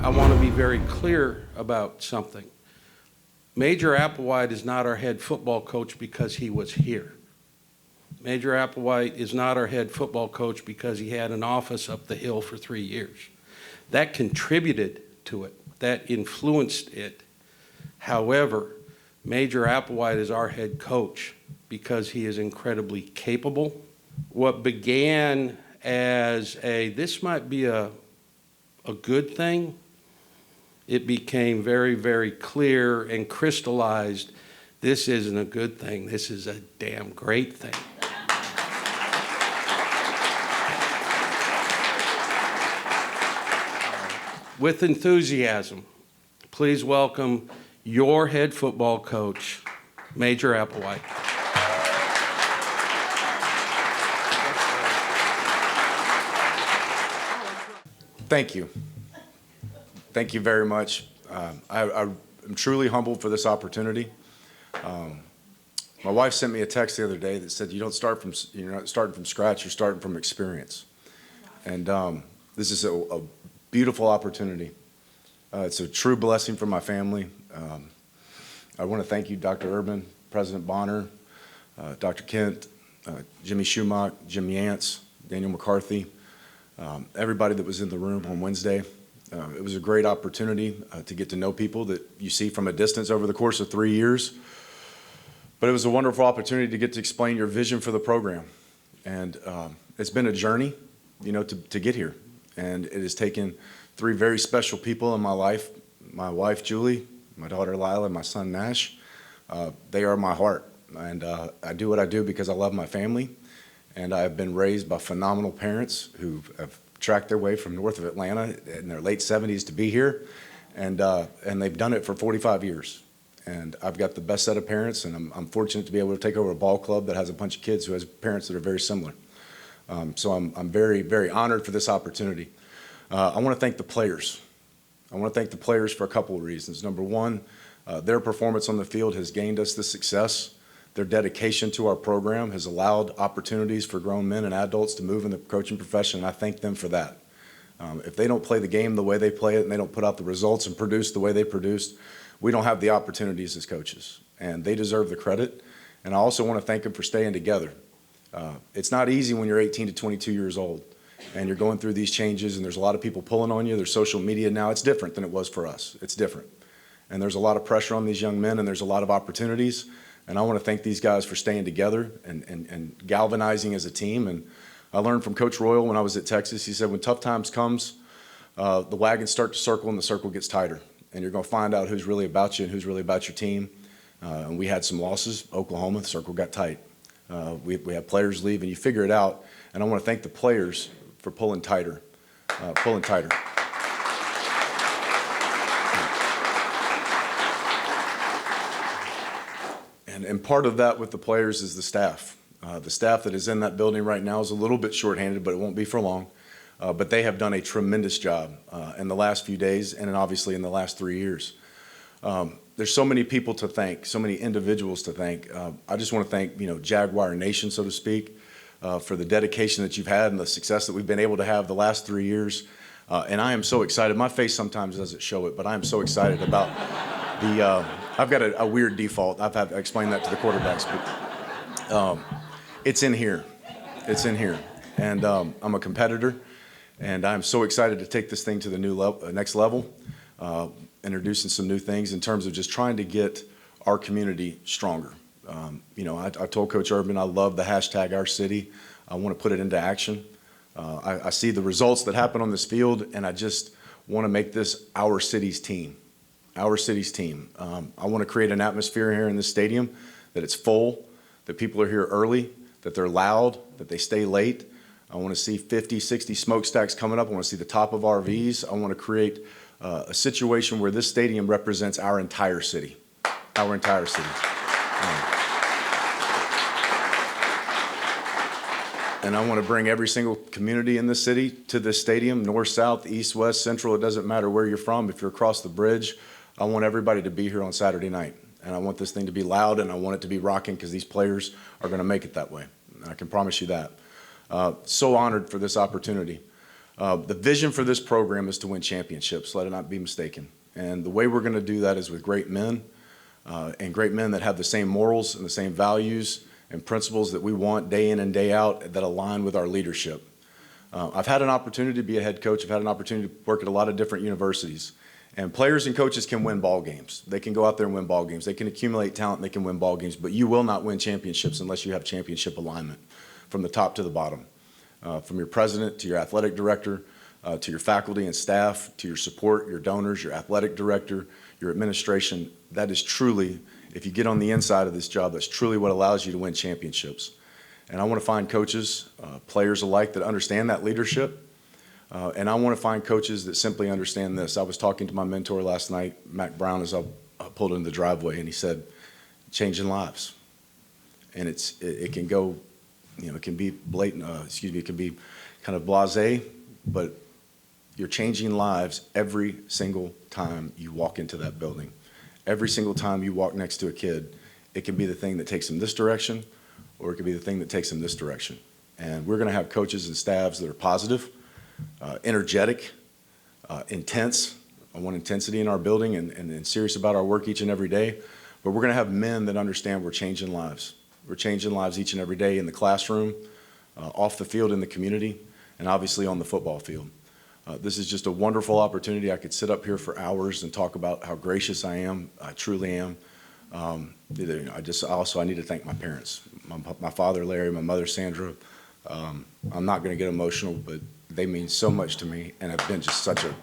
I want to be very clear about something. Major Applewhite is not our head football coach because he was here. Major Applewhite is not our head football coach because he had an office up the hill for 3 years. That contributed to it. That influenced it. However, Major Applewhite is our head coach because he is incredibly capable. What began as this might be a good thing, it became very, very clear and crystallized, this isn't a good thing, this is a damn great thing. With enthusiasm, please welcome your head football coach, Major Applewhite. Thank you. Thank you very much. I'm truly humbled for this opportunity. My wife sent me a text the other day that said, you're not starting from scratch, you're starting from experience. And this is a beautiful opportunity. It's a true blessing for my family. I want to thank you, Dr. Urban, President Bonner, Dr. Kent, Jimmy Schumacher, Jim Yance, Daniel McCarthy, everybody that was in the room on Wednesday. It was a great opportunity to get to know people that you see from a distance over the course of 3 years. But it was a wonderful opportunity to get to explain your vision for the program. And it's been a journey, to get here. And it has taken 3 very special people in my life, my wife, Julie, my daughter, Lila, and my son, Nash. They are my heart. And I do what I do because I love my family. And I have been raised by phenomenal parents who have tracked their way from north of Atlanta in their late 70s to be here. And they've done it for 45 years. And I've got the best set of parents, and I'm fortunate to be able to take over a ball club that has a bunch of kids who has parents that are very similar. So I'm very, very honored for this opportunity. I want to thank the players. I want to thank the players for a couple of reasons. Number one, their performance on the field has gained us this success. Their dedication to our program has allowed opportunities for grown men and adults to move in the coaching profession, and I thank them for that. If they don't play the game the way they play it and they don't put out the results and produce the way they produced, we don't have the opportunities as coaches, and they deserve the credit. And I also want to thank them for staying together. It's not easy when you're 18 to 22 years old and you're going through these changes and there's a lot of people pulling on you. There's social media now. It's different than it was for us. It's different. And there's a lot of pressure on these young men and there's a lot of opportunities. And I want to thank these guys for staying together and galvanizing as a team. And I learned from Coach Royal when I was at Texas. He said, when tough times comes, the wagons start to circle and the circle gets tighter. And you're going to find out who's really about you and who's really about your team. And we had some losses. Oklahoma, the circle got tight. We had players leave, and you figure it out. And I want to thank the players for pulling tighter, pulling tighter. And part of that with the players is the staff. The staff that is in that building right now is a little bit shorthanded, but it won't be for long. But they have done a tremendous job in the last few days and then obviously in the last 3 years. There's so many people to thank, so many individuals to thank. I just want to thank, Jaguar Nation, so to speak, for the dedication that you've had and the success that we've been able to have the last 3 years. And I am so excited. My face sometimes doesn't show it, but I am so excited about I've got a weird default. I've had to explain that to the quarterbacks, but it's in here. It's in here. And I'm a competitor, and I'm so excited to take this thing to the next level, introducing some new things in terms of just trying to get our community stronger. I told Coach Urban I love the hashtag Our City. I want to put it into action. I see the results that happen on this field, and I just want to make this our city's team. Our city's team. I want to create an atmosphere here in this stadium that it's full, that people are here early, that they're loud, that they stay late. I want to see 50, 60 smokestacks coming up. I want to see the top of RVs. I want to create a situation where this stadium represents our entire city. Our entire city. And I want to bring every single community in this city to this stadium, north, south, east, west, central. It doesn't matter where you're from. If you're across the bridge, I want everybody to be here on Saturday night. And I want this thing to be loud, and I want it to be rocking because these players are going to make it that way. I can promise you that. So honored for this opportunity. The vision for this program is to win championships, let it not be mistaken. And the way we're going to do that is with great men, and great men that have the same morals and the same values and principles that we want day in and day out that align with our leadership. I've had an opportunity to be a head coach. I've had an opportunity to work at a lot of different universities. And players and coaches can win ball games. They can go out there and win ball games. They can accumulate talent and they can win ball games. But you will not win championships unless you have championship alignment from the top to the bottom. From your president to your athletic director, to your faculty and staff, to your support, your donors, your athletic director, your administration. That is truly, if you get on the inside of this job, that's truly what allows you to win championships. And I want to find coaches, players alike, that understand that leadership. And I want to find coaches that simply understand this. I was talking to my mentor last night, Mac Brown, as I pulled into the driveway, and he said, changing lives. And it can go, it can be blatant, it can be kind of blasé, but you're changing lives every single time you walk into that building. Every single time you walk next to a kid, it can be the thing that takes them this direction, or it could be the thing that takes them this direction. And we're going to have coaches and staffs that are positive, energetic, intense. I want intensity in our building and serious about our work each and every day. But we're going to have men that understand we're changing lives. We're changing lives each and every day in the classroom, off the field in the community, and obviously on the football field. This is just a wonderful opportunity. I could sit up here for hours and talk about how gracious I am. I truly am. I need to thank my parents, my father, Larry, my mother, Sandra. I'm not going to get emotional, but they mean so much to me and have been just such a...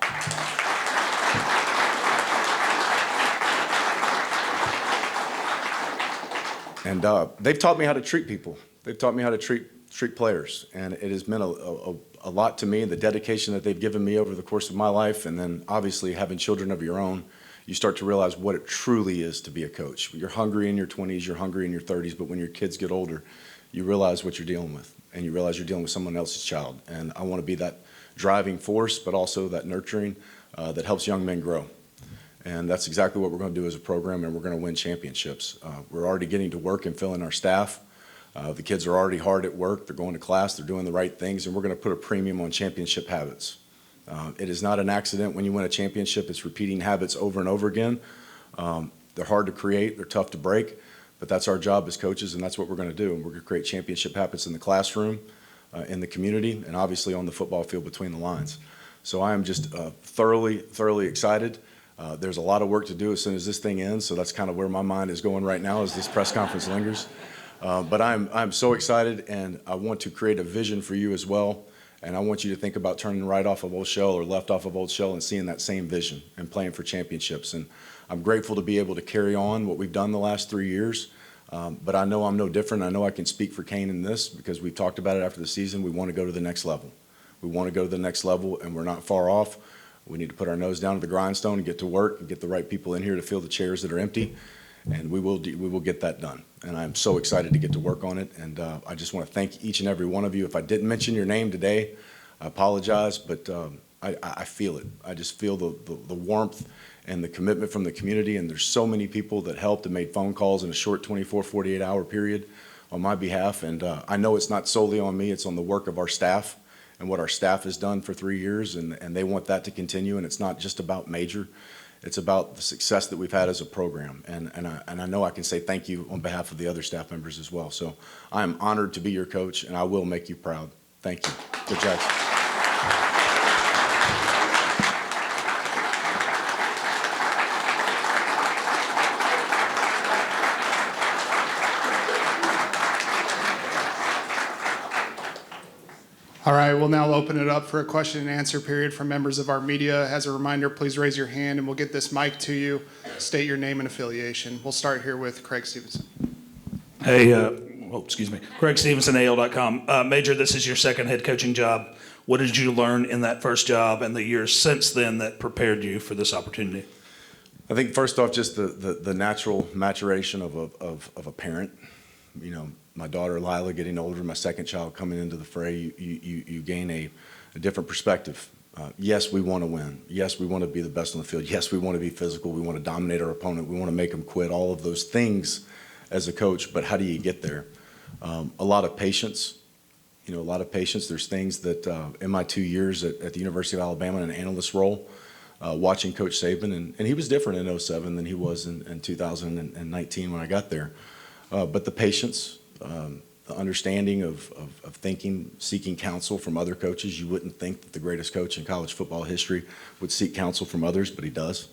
And they've taught me how to treat people. They've taught me how to treat players, and it has meant a lot to me, the dedication that they've given me over the course of my life. And then obviously having children of your own, you start to realize what it truly is to be a coach. You're hungry in your 20s, you're hungry in your 30s, but when your kids get older, you realize what you're dealing with, and you realize you're dealing with someone else's child. And I want to be that driving force, but also that nurturing that helps young men grow. And that's exactly what we're going to do as a program, and we're going to win championships. We're already getting to work and filling our staff. The kids are already hard at work. They're going to class. They're doing the right things, and we're going to put a premium on championship habits. It is not an accident when you win a championship. It's repeating habits over and over again. They're hard to create. They're tough to break, but that's our job as coaches, and that's what we're going to do. And we're going to create championship habits in the classroom, in the community, and obviously on the football field between the lines. So I am just thoroughly excited. There's a lot of work to do as soon as this thing ends, so that's kind of where my mind is going right now as this press conference lingers. But I'm so excited, and I want to create a vision for you as well. And I want you to think about turning right off of Old Shell or left off of Old Shell and seeing that same vision and playing for championships. And I'm grateful to be able to carry on what we've done the last 3 years. But I know I'm no different. I know I can speak for Kane in this because we've talked about it after the season. We want to go to the next level. We want to go to the next level, and we're not far off. We need to put our nose down to the grindstone and get to work and get the right people in here to fill the chairs that are empty. And we will get that done. And I'm so excited to get to work on it. And I just want to thank each and every one of you. If I didn't mention your name today, I apologize, but I feel it. I just feel the warmth and the commitment from the community. And there's so many people that helped and made phone calls in a short 24, 48-hour period on my behalf. And I know it's not solely on me. It's on the work of our staff and what our staff has done for 3 years. And they want that to continue. And it's not just about Major. It's about the success that we've had as a program. And I know I can say thank you on behalf of the other staff members as well. So I am honored to be your coach, and I will make you proud. Thank you. Good job. All right, we'll now open it up for a question and answer period from members of our media. As a reminder, please raise your hand and we'll get this mic to you. State your name and affiliation. We'll start here with Craig Stevenson. Hey, Craig Stevenson, AL.com. Major, this is your second head coaching job. What did you learn in that first job and the years since then that prepared you for this opportunity? I think first off, just the natural maturation of a parent. You know, my daughter Lila getting older, my second child coming into the fray, you gain a different perspective. Yes, we want to win. Yes, we want to be the best on the field. Yes, we want to be physical. We want to dominate our opponent. We want to make them quit. All of those things as a coach, but how do you get there? A lot of patience, a lot of patience. There's things that in my 2 years at the University of Alabama in an analyst role, watching Coach Saban, and he was different in 07 than he was in 2019 when I got there. But the patience, the understanding of thinking, seeking counsel from other coaches. You wouldn't think that the greatest coach in college football history would seek counsel from others, but he does.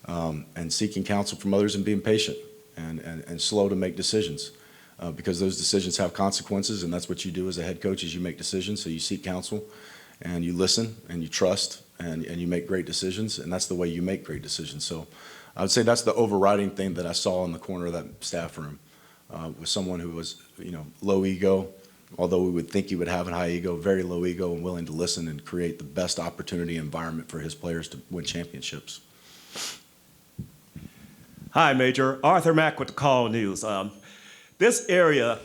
And seeking counsel from others and being patient and slow to make decisions. Because those decisions have consequences, and that's what you do as a head coach is you make decisions. So you seek counsel, and you listen, and you trust, and you make great decisions, and that's the way you make great decisions. So I would say that's the overriding thing that I saw in the corner of that staff room, was someone who was, low ego, although we would think he would have a high ego, very low ego, and willing to listen and create the best opportunity environment for his players to win championships. Hi, Major. Arthur Mack with the Call News. This area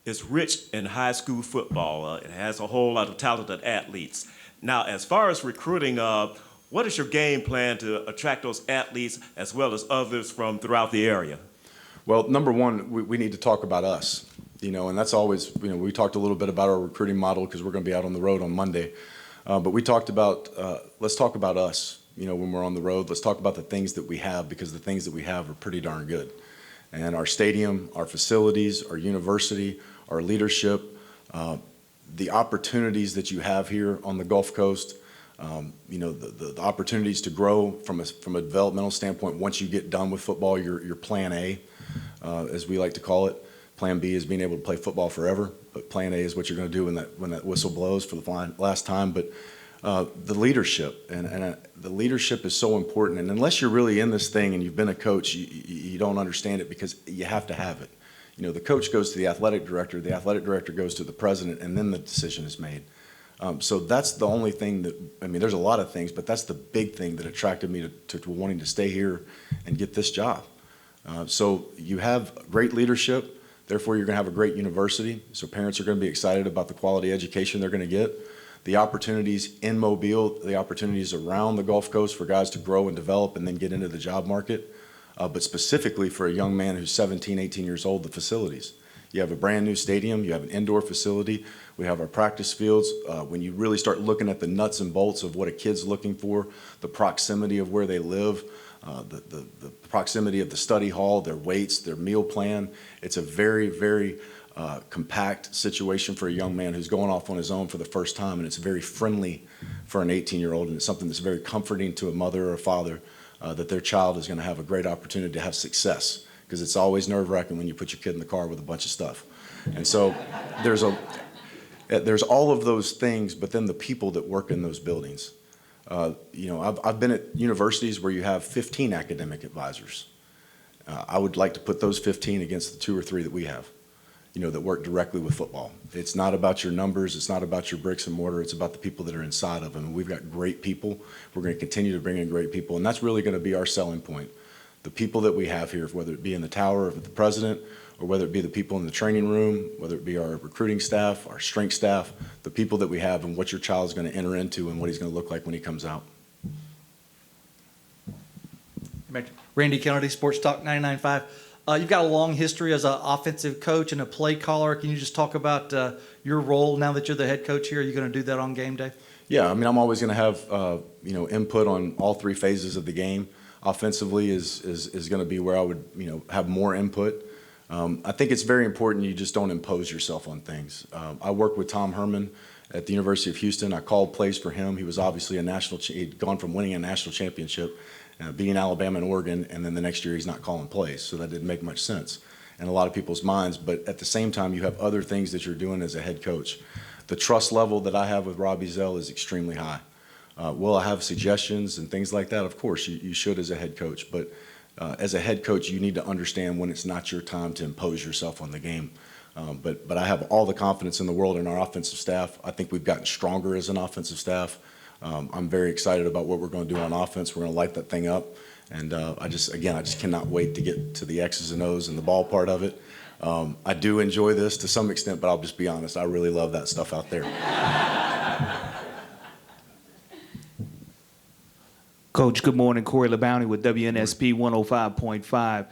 is rich in high school football. It has a whole lot of talented athletes. Now, as far as recruiting, what is your game plan to attract those athletes as well as others from throughout the area? Well, number one, we need to talk about us, and that's always, we talked a little bit about our recruiting model because we're going to be out on the road on Monday. But we talked about, let's talk about us, when we're on the road. Let's talk about the things that we have, because the things that we have are pretty darn good. And our stadium, our facilities, our university, our leadership, the opportunities that you have here on the Gulf Coast, the opportunities to grow from a developmental standpoint. Once you get done with football, your plan A, as we like to call it. Plan B is being able to play football forever, but plan A is what you're going to do when that whistle blows for the last time. But the leadership, and the leadership is so important. And unless you're really in this thing and you've been a coach, you don't understand it, because you have to have it. The coach goes to the athletic director goes to the president, and then the decision is made. So that's the only thing there's a lot of things, but that's the big thing that attracted me to wanting to stay here and get this job. So you have great leadership, therefore you're going to have a great university. So parents are going to be excited about the quality education they're going to get. The opportunities in Mobile, the opportunities around the Gulf Coast for guys to grow and develop and then get into the job market. But specifically for a young man who's 17, 18 years old, the facilities. You have a brand new stadium, you have an indoor facility, we have our practice fields. When you really start looking at the nuts and bolts of what a kid's looking for, the proximity of where they live, the proximity of the study hall, their weights, their meal plan, it's a very, very compact situation for a young man who's going off on his own for the first time, and it's very friendly for an 18-year-old, and it's something that's very comforting to a mother or a father that their child is going to have a great opportunity to have success, because it's always nerve-wracking when you put your kid in the car with a bunch of stuff. And so there's all of those things, but then the people that work in those buildings. I've been at universities where you have 15 academic advisors. I would like to put those 15 against the 2 or 3 that we have, that work directly with football. It's not about your numbers. It's not about your bricks and mortar. It's about the people that are inside of them. And we've got great people. We're going to continue to bring in great people. And that's really going to be our selling point. The people that we have here, whether it be in the tower of the president, or whether it be the people in the training room, whether it be our recruiting staff, our strength staff, the people that we have and what your child is going to enter into and what he's going to look like when he comes out. Randy Kennedy, Sports Talk 99.5. You've got a long history as an offensive coach and a play caller. Can you just talk about your role now that you're the head coach here? Are you going to do that on game day? Yeah, I'm always going to have input on all 3 phases of the game. Offensively is going to be where I would have more input. I think it's very important you just don't impose yourself on things. I worked with Tom Herman at the University of Houston. I called plays for him. He was obviously he'd gone from winning a national championship, beating Alabama and Oregon, and then the next year he's not calling plays. So that didn't make much sense in a lot of people's minds. But at the same time, you have other things that you're doing as a head coach. The trust level that I have with Robbie Zell is extremely high. Will I have suggestions and things like that? Of course, you should as a head coach. But as a head coach, you need to understand when it's not your time to impose yourself on the game. But I have all the confidence in the world in our offensive staff. I think we've gotten stronger as an offensive staff. I'm very excited about what we're going to do on offense. We're going to light that thing up. And I just cannot wait to get to the X's and O's and the ball part of it. I do enjoy this to some extent, but I'll just be honest. I really love that stuff out there. Coach, good morning. Corey LeBounty with WNSP 105.5.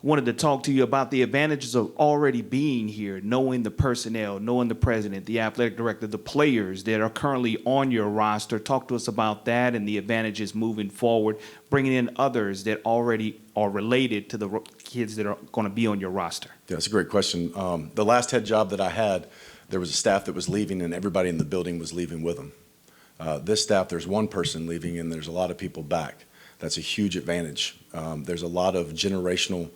wanted to talk to you about the advantages of already being here, knowing the personnel, knowing the president, the athletic director, the players that are currently on your roster. Talk to us about that and the advantages moving forward, bringing in others that already are related to the kids that are going to be on your roster. Yeah, that's a great question. The last head job that I had, there was a staff that was leaving, and everybody in the building was leaving with them. This staff, there's one person leaving, and there's a lot of people back. That's a huge advantage. There's a lot of generational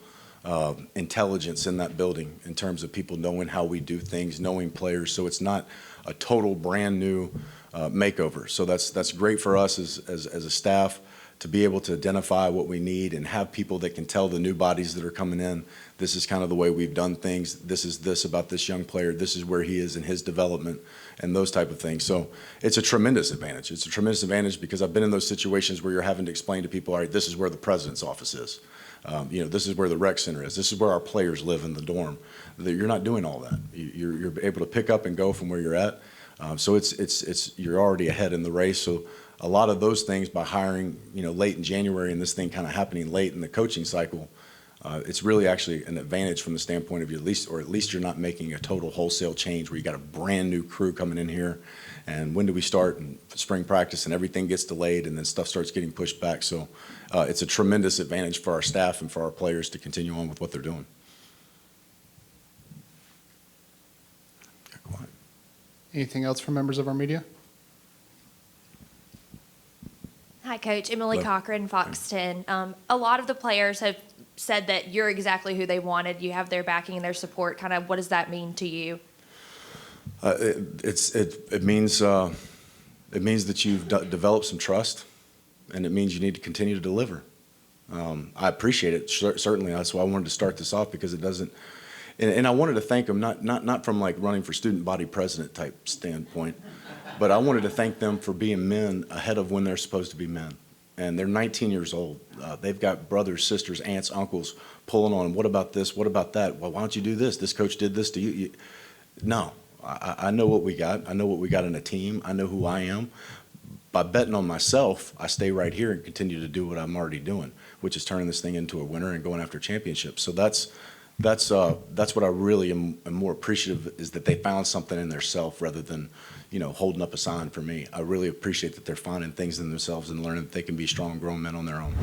intelligence in that building in terms of people knowing how we do things, knowing players. So it's not a total brand new makeover. So that's great for us as a staff to be able to identify what we need and have people that can tell the new bodies that are coming in, this is kind of the way we've done things. This is this about this young player. This is where he is in his development and those type of things. So it's a tremendous advantage. It's a tremendous advantage because I've been in those situations where you're having to explain to people, all right, this is where the president's office is. This is where the rec center is. This is where our players live in the dorm. You're not doing all that. You're able to pick up and go from where you're at. So you're already ahead in the race. So a lot of those things by hiring, late in January and this thing kind of happening late in the coaching cycle, it's really actually an advantage from the standpoint of at least you're not making a total wholesale change where you got a brand new crew coming in here. And when do we start? And spring practice and everything gets delayed and then stuff starts getting pushed back. So it's a tremendous advantage for our staff and for our players to continue on with what they're doing. Anything else from members of our media? Hi, Coach. Emily Hello. Cochran, Fox 10. A lot of the players have said that you're exactly who they wanted. You have their backing and their support. Kind of what does that mean to you? It means that you've developed some trust, and it means you need to continue to deliver. I appreciate it, certainly. That's why I wanted to start this off because it doesn't. And I wanted to thank them, not from like running for student body president type standpoint, but I wanted to thank them for being men ahead of when they're supposed to be men. And they're 19 years old. They've got brothers, sisters, aunts, uncles pulling on them. What about this? What about that? Well, why don't you do this? This coach did this to you. No, I know what we got. I know what we got in a team. I know who I am. By betting on myself, I stay right here and continue to do what I'm already doing, which is turning this thing into a winner and going after championships. So that's what I really am more appreciative is that they found something in themselves rather than, holding up a sign for me. I really appreciate that they're finding things in themselves and learning that they can be strong grown men on their own.